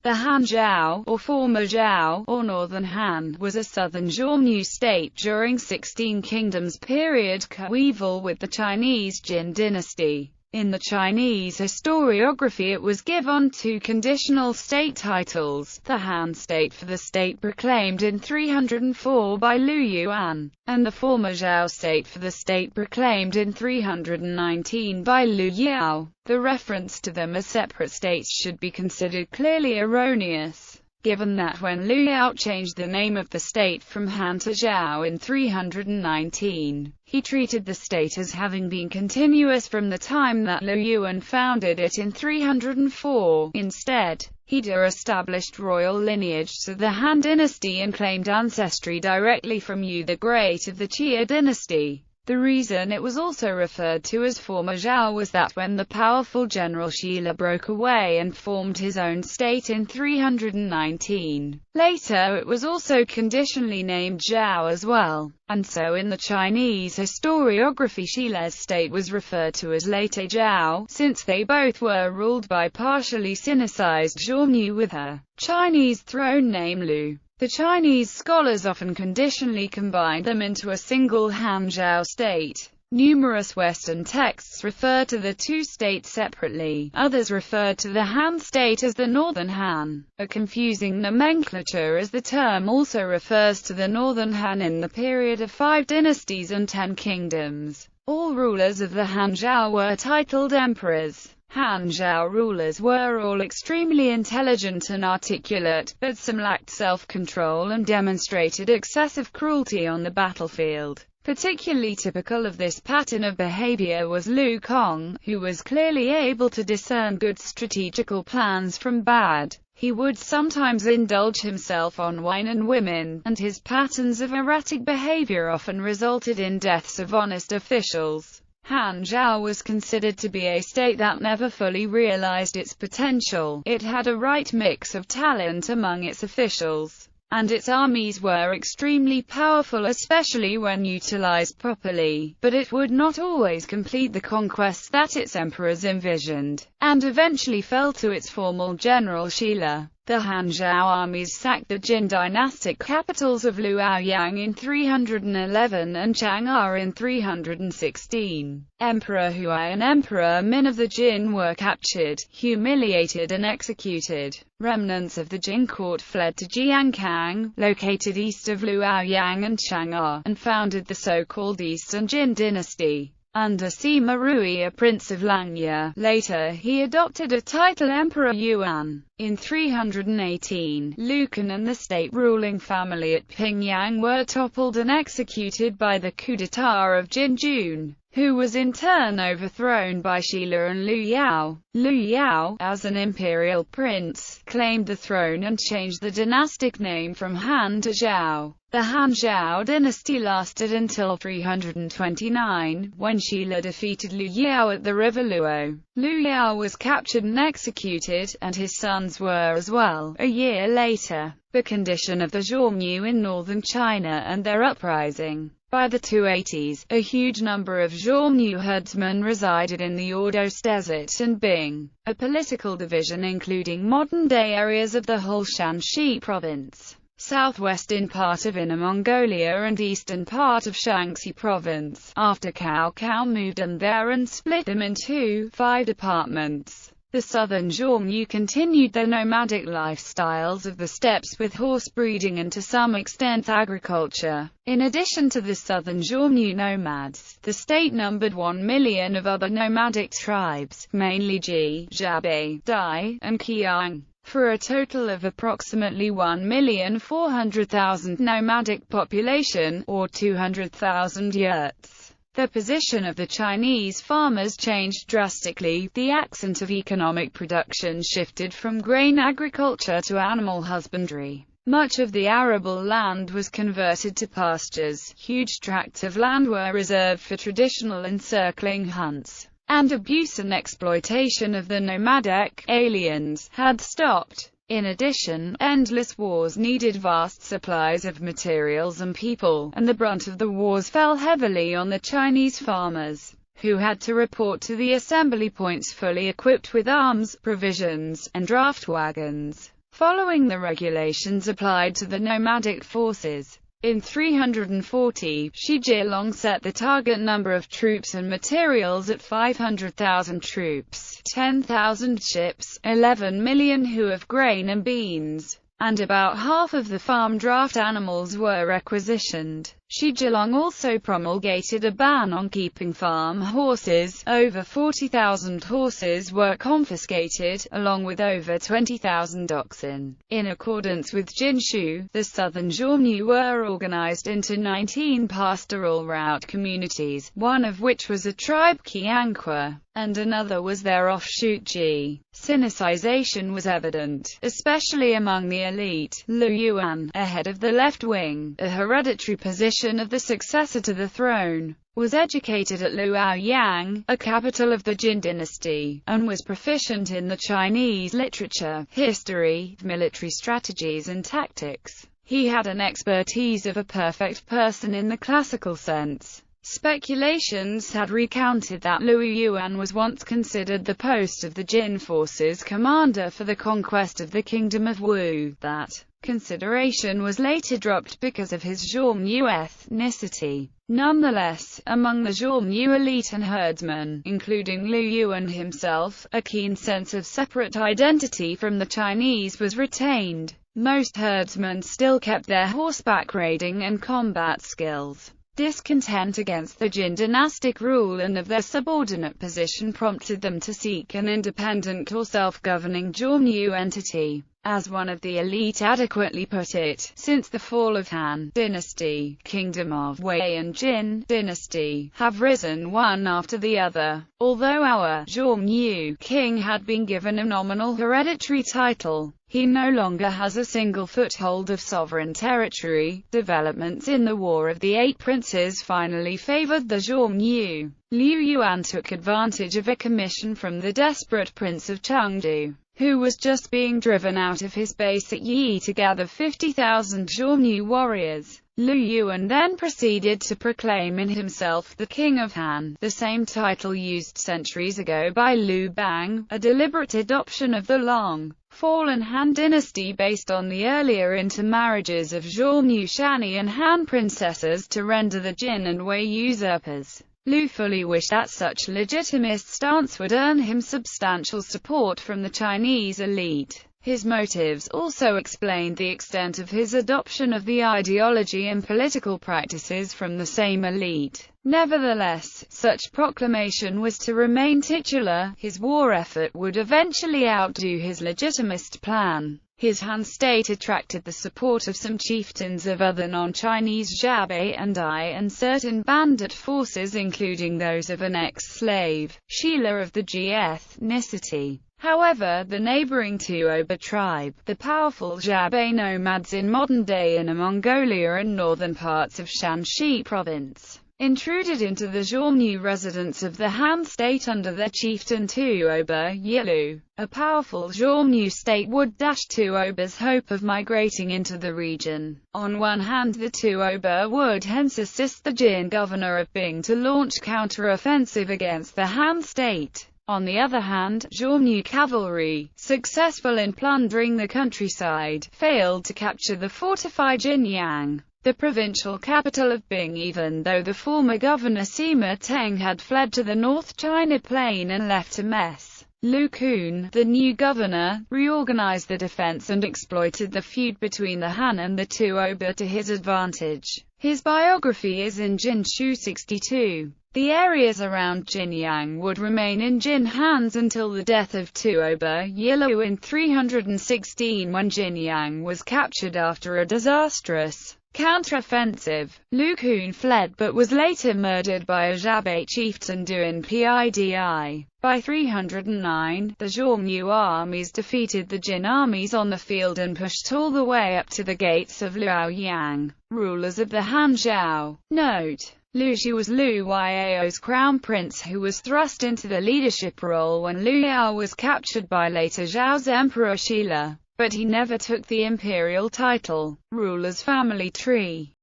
The Hànzhào, or Former Zhao, or Northern Han, was a Southern Xiongnu state during 16 Kingdoms period coeval with the Chinese Jin Dynasty. In the Chinese historiography it was given two conditional state titles, the Han state for the state proclaimed in 304 by Lu Yuan, and the Former Zhao state for the state proclaimed in 319 by Lu Yao. The reference to them as separate states should be considered clearly erroneous, given that when Lu Yao changed the name of the state from Han to Zhao in 319, he treated the state as having been continuous from the time that Lu Yuan founded it in 304. Instead, he established royal lineage to the Han dynasty and claimed ancestry directly from Yu the Great of the Xia dynasty. The reason it was also referred to as Former Zhao was that when the powerful general Shila broke away and formed his own state in 319, later it was also conditionally named Zhao as well, and so in the Chinese historiography Shila's state was referred to as later Zhao, since they both were ruled by partially Sinicized Xiongnu with her Chinese throne name Lu. The Chinese scholars often conditionally combined them into a single Hànzhào state. Numerous Western texts refer to the two states separately, others refer to the Han state as the Northern Han, a confusing nomenclature as the term also refers to the Northern Han in the period of 5 dynasties and 10 kingdoms. All rulers of the Hànzhào were titled emperors. Hànzhào rulers were all extremely intelligent and articulate, but some lacked self-control and demonstrated excessive cruelty on the battlefield. Particularly typical of this pattern of behavior was Lu Kong, who was clearly able to discern good strategical plans from bad. He would sometimes indulge himself on wine and women, and his patterns of erratic behavior often resulted in deaths of honest officials. Hànzhào was considered to be a state that never fully realized its potential. It had a right mix of talent among its officials, and its armies were extremely powerful especially when utilized properly, but it would not always complete the conquests that its emperors envisioned, and eventually fell to its formal general Shila. The Hànzhào armies sacked the Jin dynastic capitals of Luoyang in 311 and Chang'an in 316. Emperor Huai and Emperor Min of the Jin were captured, humiliated and executed. Remnants of the Jin court fled to Jiankang, located east of Luoyang and Chang'an, and founded the so-called Eastern Jin Dynasty. Under Sima Rui, a prince of Langya. Later he adopted a title Emperor Yuan. In 318, Lucan and the state-ruling family at Pinyin were toppled and executed by the coup d'état of Jin Jun, who was in turn overthrown by Shila and Lu Yao. Lu Yao, as an imperial prince, claimed the throne and changed the dynastic name from Han to Zhao. The Hànzhào dynasty lasted until 329, when Shila defeated Lu Yao at the river Luo. Lu Yao was captured and executed, and his sons were as well, a year later. The condition of the Xiongnu in northern China and their uprising. By the 280s, a huge number of Xiongnu herdsmen resided in the Ordos Desert and Bing, a political division including modern-day areas of the whole Shanxi province, southwestern part of Inner Mongolia and eastern part of Shaanxi province. After Cao moved in there and split them into 5 departments. The southern Xiongnu continued their nomadic lifestyles of the steppes with horse breeding and to some extent agriculture. In addition to the southern Xiongnu nomads, the state numbered 1 million of other nomadic tribes, mainly Ji, Zhabe, Dai, and Qiang, for a total of approximately 1,400,000 nomadic population, or 200,000 yurts. The position of the Chinese farmers changed drastically. The accent of economic production shifted from grain agriculture to animal husbandry. Much of the arable land was converted to pastures. Huge tracts of land were reserved for traditional encircling hunts, and abuse and exploitation of the nomadic aliens had stopped. In addition, endless wars needed vast supplies of materials and people, and the brunt of the wars fell heavily on the Chinese farmers, who had to report to the assembly points fully equipped with arms, provisions, and draft wagons. following the regulations applied to the nomadic forces. In 340, Shi Jilong set the target number of troops and materials at 500,000 troops, 10,000 ships, 11 million hu of grain and beans, and about half of the farm draft animals were requisitioned. Shi Jilong also promulgated a ban on keeping farm horses. Over 40,000 horses were confiscated, along with over 20,000 oxen. In accordance with Jinshu, the Southern Xiongnu were organized into 19 pastoral route communities, one of which was a tribe Qianque, and another was their offshoot Ji. Sinicization was evident, especially among the elite. Lu Yuan, a head of the left wing, a hereditary position of the successor to the throne, was educated at Luoyang, a capital of the Jin Dynasty, and was proficient in the Chinese literature, history, military strategies and tactics. He had an expertise of a perfect person in the classical sense. Speculations had recounted that Lu Yuan was once considered the post of the Jin forces commander for the conquest of the kingdom of Wu. That consideration was later dropped because of his Xiongnu ethnicity. Nonetheless, among the Xiongnu elite and herdsmen, including Lu Yuan himself, a keen sense of separate identity from the Chinese was retained. Most herdsmen still kept their horseback raiding and combat skills. Discontent against the Jin dynastic rule and of their subordinate position prompted them to seek an independent or self-governing Xiongnu entity. As one of the elite adequately put it, since the fall of Han Dynasty, Kingdom of Wei and Jin Dynasty have risen one after the other. Although our Xiongnu king had been given a nominal hereditary title, he no longer has a single foothold of sovereign territory. Developments in the War of the Eight Princes finally favored the Xiongnu. Liu Yuan took advantage of a commission from the desperate Prince of Chengdu, who was just being driven out of his base at Yi, to gather 50,000 Xiongnu warriors. Lu Yuan then proceeded to proclaim in himself the King of Han, the same title used centuries ago by Liu Bang, a deliberate adoption of the long-fallen Han dynasty based on the earlier intermarriages of Xiongnu Shani and Han princesses to render the Jin and Wei usurpers. Lu fully wished that such legitimist stance would earn him substantial support from the Chinese elite. His motives also explained the extent of his adoption of the ideology and political practices from the same elite. Nevertheless, such proclamation was to remain titular. His war effort would eventually outdo his legitimist plan. His Han state attracted the support of some chieftains of other non-Chinese Xiaobei and Ai and certain bandit forces, including those of an ex-slave, Sheila of the Ji ethnicity. However, the neighboring Tuoba tribe, the powerful Xiaobei nomads in modern-day Inner Mongolia and northern parts of Shanxi province, intruded into the Xiongnu residence of the Han state under their chieftain Tuoba Yilu. A powerful Xiongnu state would dash Tuoba's hope of migrating into the region. On one hand, the Tuoba would hence assist the Jin governor of Bing to launch counter-offensive against the Han state. On the other hand, Xiongnu cavalry, successful in plundering the countryside, failed to capture the fortified Jinyang, the provincial capital of Bing, even though the former governor Sima Teng had fled to the North China Plain and left a mess. Lu Kun, the new governor, reorganized the defense and exploited the feud between the Han and the Tuoba to his advantage. His biography is in Jinshu 62. The areas around Jinyang would remain in Jin hands until the death of Tuoba Yilu in 316, when Jinyang was captured after a disastrous counteroffensive. Lu Kun fled but was later murdered by a Xiaobei chieftain Duan Pidi. By 309, the Xiongnu armies defeated the Jin armies on the field and pushed all the way up to the gates of Luoyang. Rulers of the Han Zhao. Note: Lu Shi was Lu Yao's crown prince who was thrust into the leadership role when Lu Yao was captured by later Zhao's emperor Sheila, but he never took the imperial title. Ruler's family tree.